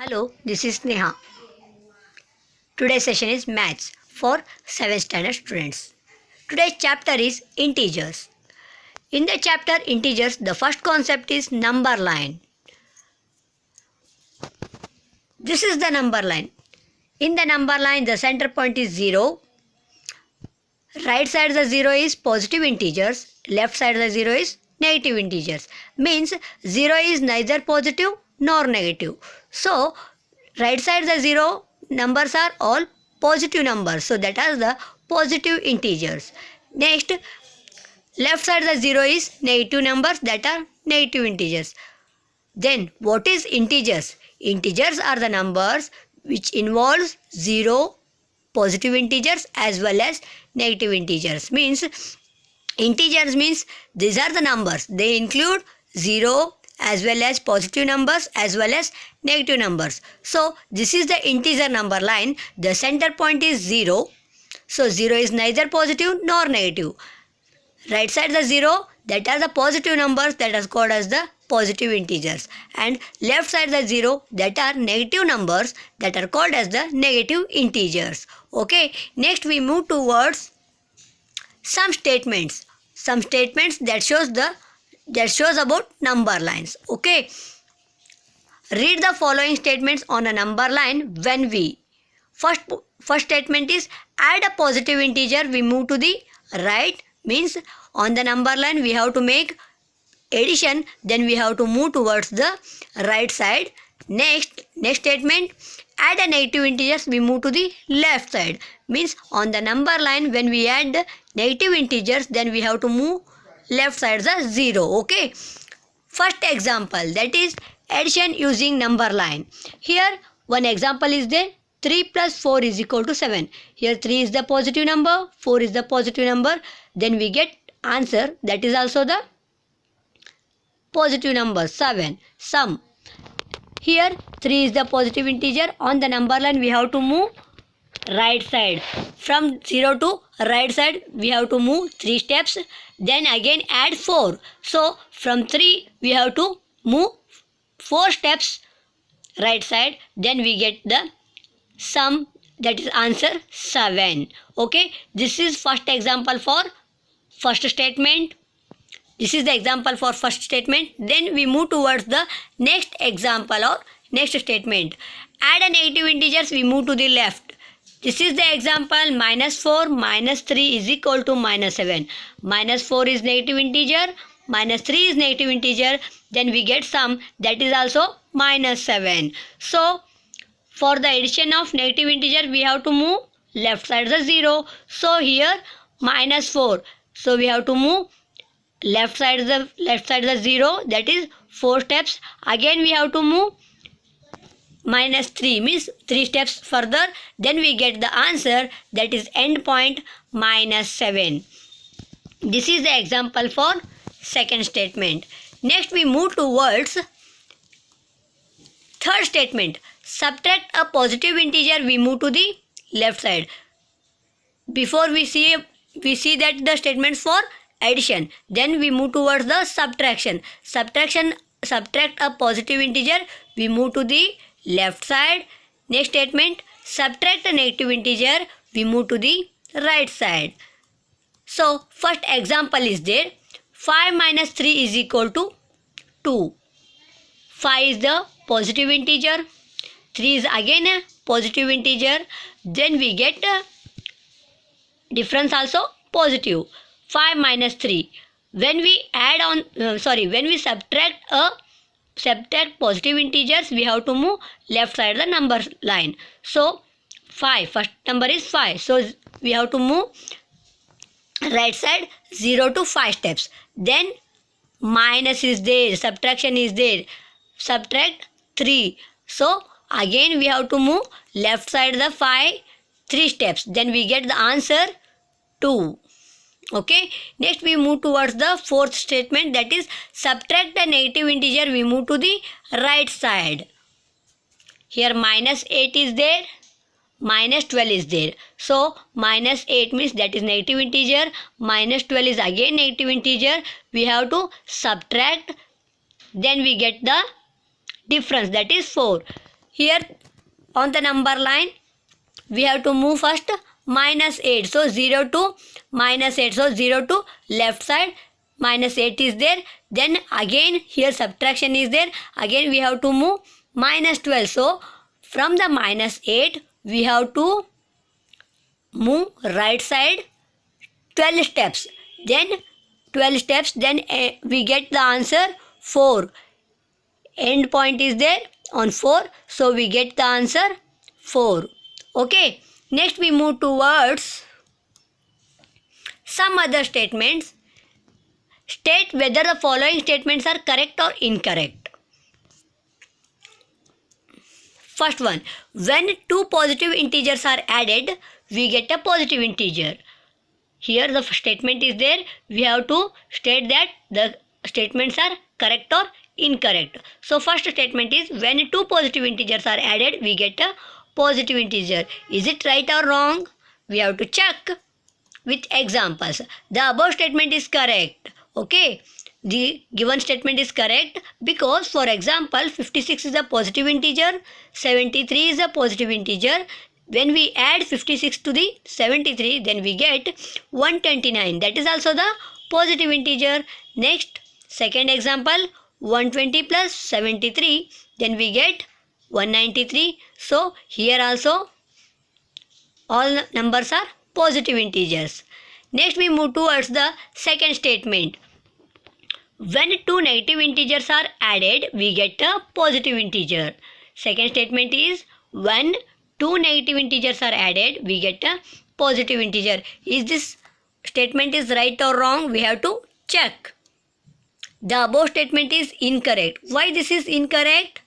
Hello, this is Neha. Today's session is Maths for 7th standard students. Today's chapter is Integers. In the chapter Integers, the first concept is number line. This is the number line. In the number line, the center point is 0. Right side of the 0 is positive integers. Left side of the 0 is negative integers. Means 0 is neither positive nor negative. So, right side of the 0 numbers are all positive numbers. So, that are the positive integers. Next, left side of the 0 is negative numbers, that are negative integers. Then, what is integers? Integers are the numbers which involves 0, positive integers as well as negative integers. Means, integers means these are the numbers. They include 0 as well as positive numbers as well as negative numbers. So, this is the integer number line. The center point is 0. So, 0 is neither positive nor negative. Right side the 0, that are the positive numbers, that is called as the positive integers. And left side the 0, that are negative numbers, that are called as the negative integers. Okay. Next we move towards some statements. Some statements that shows about number lines. Okay. Read the following statements on a number line when we. First statement is add a positive integer, we move to the right. Means on the number line we have to make addition, then we have to move towards the right side. Next statement, add a negative integers, we move to the left side. Means on the number line when we add the negative integers, then we have to move left side the 0. Okay. First example, that is addition using number line. Here one example is there. 3 plus 4 is equal to 7. Here 3 is the positive number, 4 is the positive number. Then we get answer, that is also the positive number, 7. Sum. Here 3 is the positive integer. On the number line we have to move right side. From 0 to right side we have to move 3 steps. Then again add 4. So from 3 we have to move 4 steps right side. Then we get the sum, that is answer 7. Okay. This is first example for first statement. This is the example for first statement. Then we move towards the next example or next statement. Add a negative integers, we move to the left. This is the example, minus 4 minus 3 is equal to minus 7. Minus 4 is negative integer, minus 3 is negative integer. Then we get sum, that is also minus 7. So, for the addition of negative integer, we have to move left side the 0. So, here minus 4. So, we have to move left side the 0, that is 4 steps. Again we have to move minus 3, means 3 steps further. Then we get the answer, that is end point minus 7. This is the example for second statement. Next we move towards third statement. Subtract a positive integer, we move to the left side. Before we see that the statements for addition, then we move towards the subtraction. Subtract a positive integer, we move to the left side. Next statement, subtract a negative integer, we move to the right side. So first example is there. 5 minus 3 is equal to 2. 5 is the positive integer, 3 is again a positive integer. Then we get difference also positive. 5 minus 3. When we add on, when we subtract positive integers, we have to move left side the number line. So 5, first number is 5. So we have to move right side 0 to 5 steps. Then minus is there, subtraction is there. Subtract 3. So again we have to move left side the 3 steps. Then we get the answer 2. Okay. Next we move towards the fourth statement, that is subtract a negative integer, we move to the right side. Here minus 8 is there, minus 12 is there. So minus 8 means that is negative integer, minus 12 is again negative integer. We have to subtract, then we get the difference, that is 4. here on the number line we have to move first -8. So 0 to -8. So 0 to left side, -8 is there. Then again here subtraction is there. Again we have to move -12. So from the -8 we have to move right side 12 steps. Then 12 steps, then we get the answer 4. End point is there on 4. So we get the answer 4. Okay. Next we move towards some other statements. State whether the following statements are correct or incorrect. First one, when two positive integers are added, we get a positive integer. Here the statement is there. We have to state that the statements are correct or incorrect. So first statement is when two positive integers are added, we get a positive integer. Is it right or wrong? We have to check with examples. The above statement is correct. Okay. The given statement is correct because, for example, 56 is a positive integer, 73 is a positive integer. When we add 56 to the 73, then we get 129. That is also the positive integer. Next, second example, 120 plus 73, then we get 193. So here also all numbers are positive integers. Next we move towards the second statement. When two negative integers are added, we get a positive integer. Second statement is when two negative integers are added, we get a positive integer. Is this statement is right or wrong? We have to check. The above statement is incorrect. Why this is incorrect?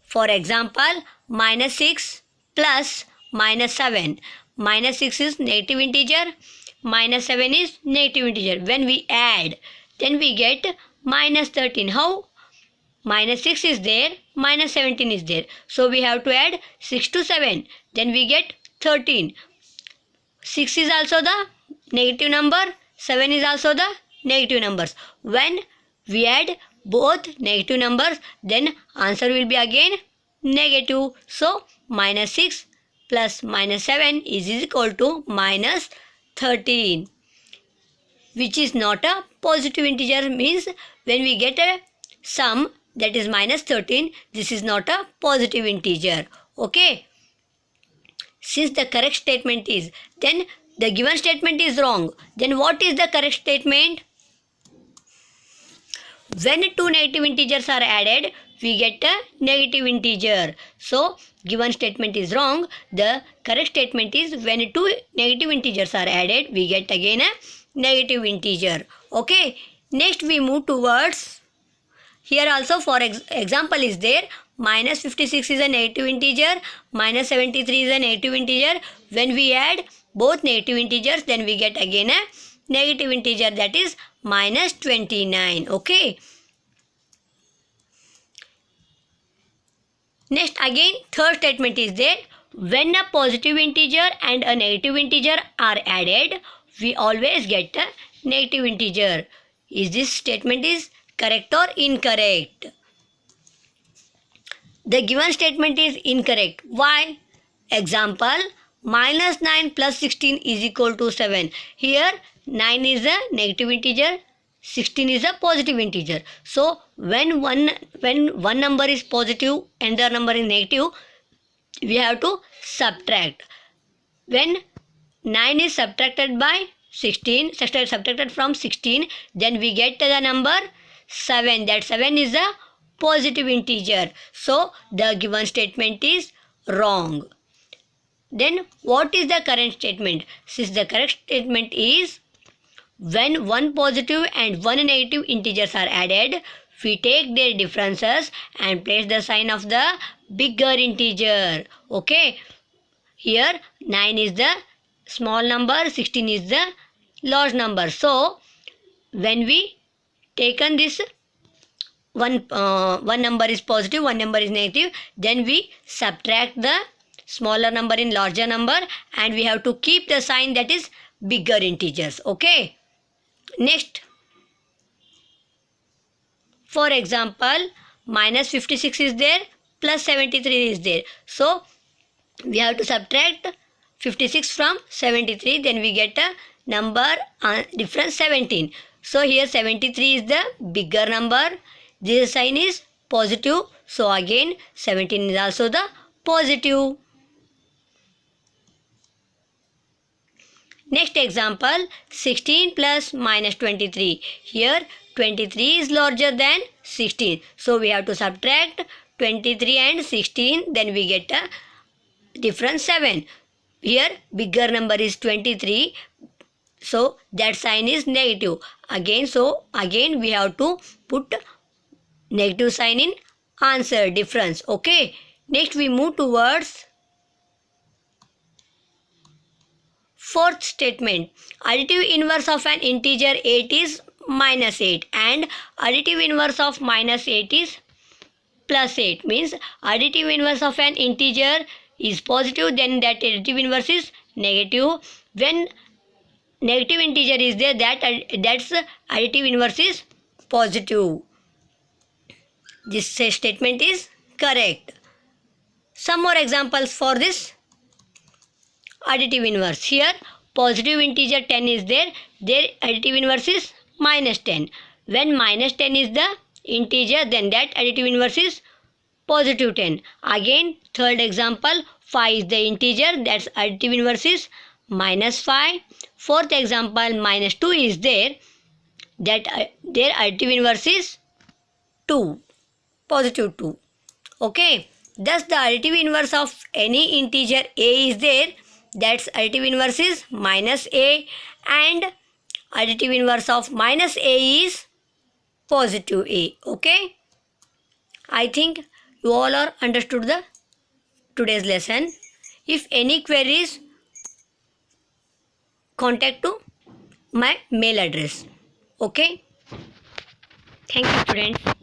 For example, -6 plus -7. -6 is negative integer, -7 is negative integer. When we add, then we get -13. How? -6 is there, -17 is there. So we have to add 6 to 7. Then we get 13. 6 is also the negative number, 7 is also the negative numbers. When we add both negative numbers, then answer will be again negative. So -6 plus -7 is equal to -13, which is not a positive integer. Means when we get a sum that is -13, this is not a positive integer. Okay. Since the correct statement is, then the given statement is wrong. Then what is the correct statement? When two negative integers are added, we get a negative integer. So given statement is wrong. The correct statement is when two negative integers are added, we get again a negative integer. Okay. Next we move towards, here also for example is there, -56 is a negative integer, -73 is a negative integer. When we add both negative integers, then we get again a negative integer, that is -29. Okay. Next again third statement is there. When a positive integer and a negative integer are added, we always get a negative integer. Is this statement is correct or incorrect? The given statement is incorrect. Why? Example, -9 plus 16 is equal to 7. Here 9 is a negative integer, 16 is a positive integer. So when one number is positive and the number is negative, we have to subtract. When 9 is subtracted by 16, subtracted from 16, then we get the number 7. That 7 is a positive integer. So the given statement is wrong. Then what is the correct statement? Since the correct statement is when one positive and one negative integers are added, we take their differences and place the sign of the bigger integer. Okay. Here 9 is the small number, 16 is the large number. So when we taken this one number is positive, one number is negative, then we subtract the smaller number in larger number and we have to keep the sign that is bigger integers. Okay. Next, for example, -56 is there, plus 73 is there. So we have to subtract 56 from 73, then we get a number difference 17. So here 73 is the bigger number. This sign is positive. So again 17 is also the positive. Next example, 16 plus minus 23. Here 23 is larger than 16. So we have to subtract 23 and 16. Then we get a difference 7. Here bigger number is 23. So that sign is negative. Again we have to put negative sign in answer difference. Okay. Next we move towards fourth statement. Additive inverse of an integer 8 is minus 8 and additive inverse of minus 8 is plus 8. Means additive inverse of an integer is positive, then that additive inverse is negative. When negative integer is there, that's additive inverse is positive. This statement is correct. Some more examples for this additive inverse. Here positive integer 10 is there, their additive inverse is minus 10. When minus 10 is the integer, then that additive inverse is positive 10. Again third example, 5 is the integer, that's additive inverse is minus 5. Fourth example, minus 2 is there, that their additive inverse is 2, positive 2. Okay, thus the additive inverse of any integer a is there, that's additive inverse is minus a, and additive inverse of minus a is positive a. Okay, I think you all are understood the today's lesson. If any queries, contact to my mail address. Okay, thank you students.